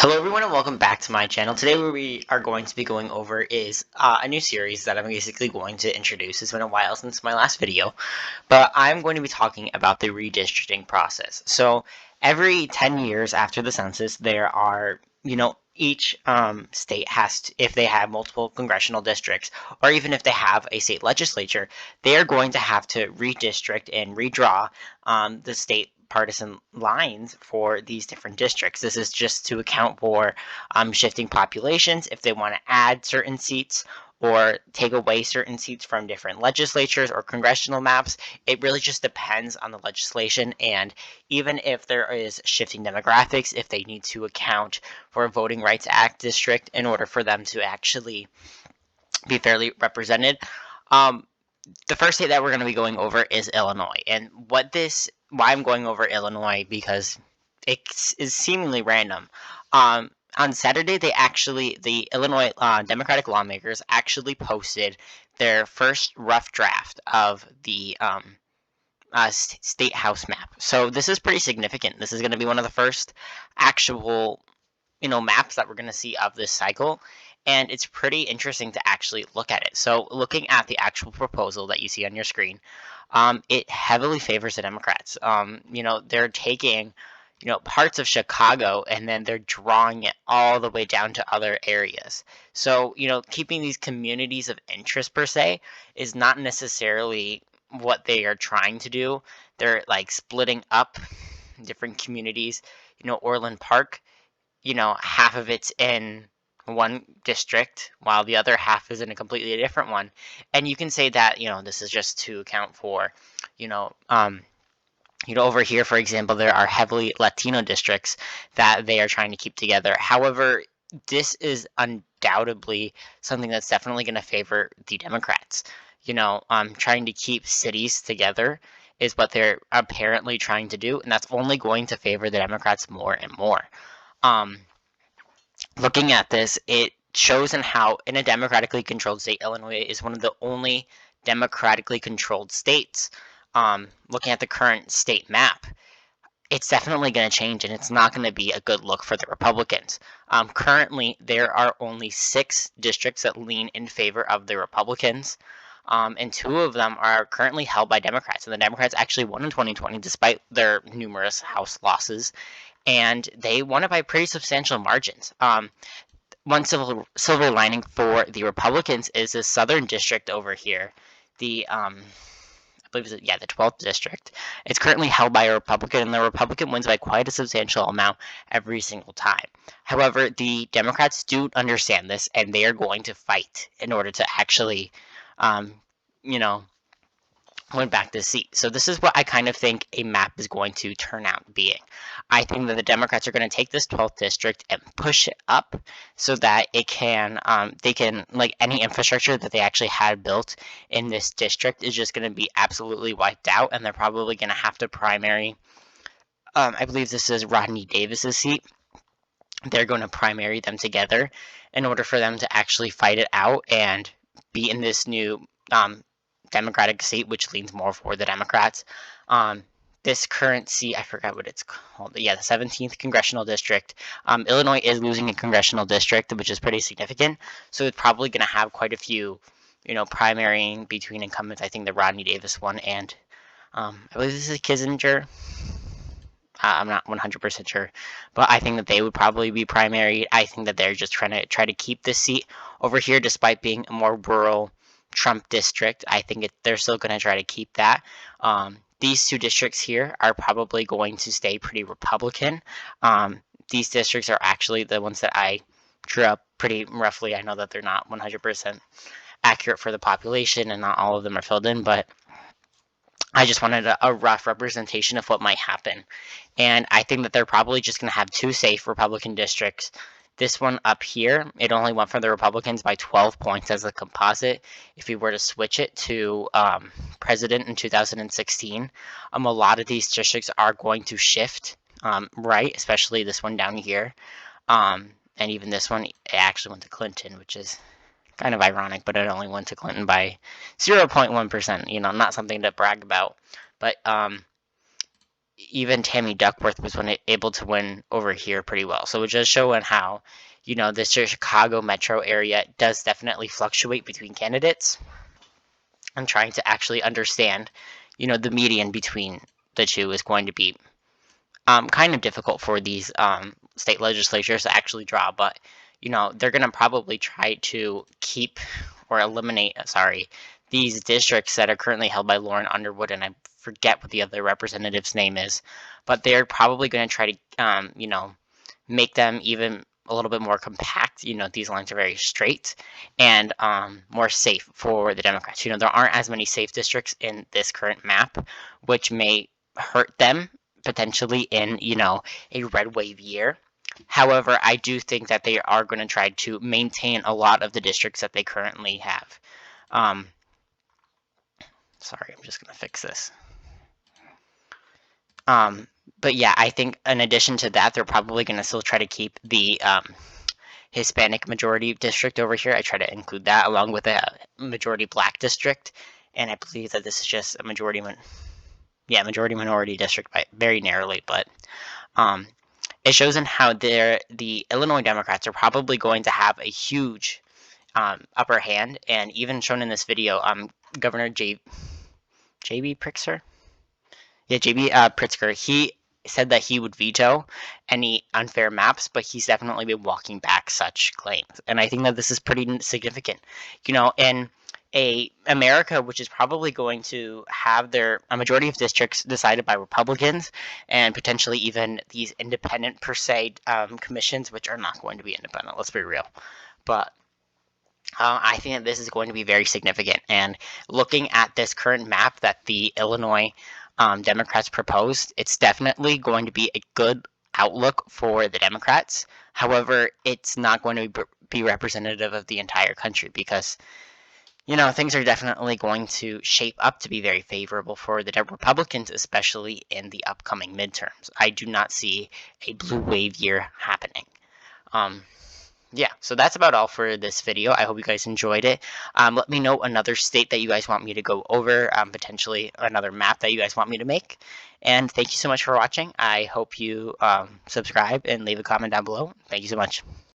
Hello everyone and welcome back to my channel. Today what we are going to be going over is a new series that I'm basically going to introduce. It's been a while since my last video, but I'm going to be talking about the redistricting process. So every 10 years after the census, there are, each state has to, if they have multiple congressional districts, or even if they have a state legislature, they are going to have to redistrict and redraw the state partisan lines for these different districts. This is just to account for shifting populations, if they want to add certain seats or take away certain seats from different legislatures or congressional maps. It really just depends on the legislation, and even if there is shifting demographics, if they need to account for a Voting Rights Act district in order for them to actually be fairly represented. The first state that we're going to be going over is Illinois, and why I'm going over Illinois, because it is seemingly random. On Saturday, the Illinois Democratic lawmakers actually posted their first rough draft of the state house map. So this is pretty significant. This is going to be one of the first actual maps that we're going to see of this cycle, and it's pretty interesting to actually look at it. So looking at the actual proposal that you see on your screen, it heavily favors the Democrats. They're taking parts of Chicago, and then they're drawing it all the way down to other areas. So keeping these communities of interest per se is not necessarily what they are trying to do. They're like splitting up different communities. Orland Park, half of it's in one district while the other half is in a completely different one. And you can say that, this is just to account for, you know, um, over here, for example, there are heavily Latino districts that they are trying to keep together. However, this is undoubtedly something that's definitely going to favor the Democrats. Trying to keep cities together is what they're apparently trying to do, and that's only going to favor the Democrats more and more. Um, Looking at this, it shows in how, in a democratically controlled state, Illinois is one of the only democratically controlled states. Looking at the current state map, it's definitely going to change, and it's not going to be a good look for the Republicans. Currently, there are only 6 districts that lean in favor of the Republicans, and 2 of them are currently held by Democrats. And the Democrats actually won in 2020 despite their numerous House losses, and they won it by pretty substantial margins. One silver lining for the Republicans is the Southern District over here, I believe the 12th district. It's currently held by a Republican, and the Republican wins by quite a substantial amount every single time. However, the Democrats do understand this, and they are going to fight in order to actually, you know, win back this seat. So this is what I kind of think a map is going to turn out being. I think that the Democrats are going to take this 12th district and push it up so that it can, they can, like, any infrastructure that they actually had built in this district is just going to be absolutely wiped out, and they're probably going to have to primary. I believe this is Rodney Davis's seat. They're going to primary them together in order for them to actually fight it out and be in this new Democratic seat, which leans more for the Democrats. This current seat, I forgot what it's called. Yeah, the 17th congressional district. Illinois is losing a congressional district, which is pretty significant. So it's probably going to have quite a few, primarying between incumbents. I think the Rodney Davis one, and I believe this is Kissinger. I'm not 100% sure, but I think that they would probably be primaried. I think that they're just trying to keep this seat over here, despite being a more rural Trump district. I think they're still going to try to keep that. These 2 districts here are probably going to stay pretty Republican. These districts are actually the ones that I drew up pretty roughly. I know that they're not 100% accurate for the population, and not all of them are filled in, but I just wanted a rough representation of what might happen. And I think that they're probably just going to have 2 safe Republican districts. This one up here, it only went for the Republicans by 12 points as a composite. If we were to switch it to president in 2016, a lot of these districts are going to shift right, especially this one down here. And even this one, it actually went to Clinton, which is kind of ironic, but it only went to Clinton by 0.1%. Not something to brag about. But even Tammy Duckworth was able to win over here pretty well. So it just showing how, the Chicago metro area does definitely fluctuate between candidates. I'm trying to actually understand, the median between the two is going to be kind of difficult for these state legislatures to actually draw, but they're going to probably try to keep or eliminate, these districts that are currently held by Lauren Underwood, and I forget what the other representative's name is, but they're probably going to try to, make them even a little bit more compact. These lines are very straight and more safe for the Democrats. There aren't as many safe districts in this current map, which may hurt them potentially in, a red wave year. However, I do think that they are going to try to maintain a lot of the districts that they currently have. Sorry, I'm just going to fix this. But yeah, I think in addition to that, they're probably going to still try to keep the Hispanic majority district over here. I try to include that along with a majority black district, and I believe that this is just a majority minority district by very narrowly, but it shows in how the Illinois Democrats are probably going to have a huge upper hand, and even shown in this video, Governor J.B. Pritzker? Yeah, J.B. Pritzker, he said that he would veto any unfair maps, but he's definitely been walking back such claims. And I think that this is pretty significant. In America, which is probably going to have a majority of districts decided by Republicans, and potentially even these independent per se commissions, which are not going to be independent, let's be real. But I think that this is going to be very significant. And looking at this current map that the Illinois Democrats proposed, it's definitely going to be a good outlook for the Democrats. However, it's not going to be representative of the entire country because, things are definitely going to shape up to be very favorable for the Republicans, especially in the upcoming midterms. I do not see a blue wave year happening. Yeah, so that's about all for this video. I hope you guys enjoyed it. Let me know another state that you guys want me to go over, potentially another map that you guys want me to make. And thank you so much for watching. I hope you subscribe and leave a comment down below. Thank you so much.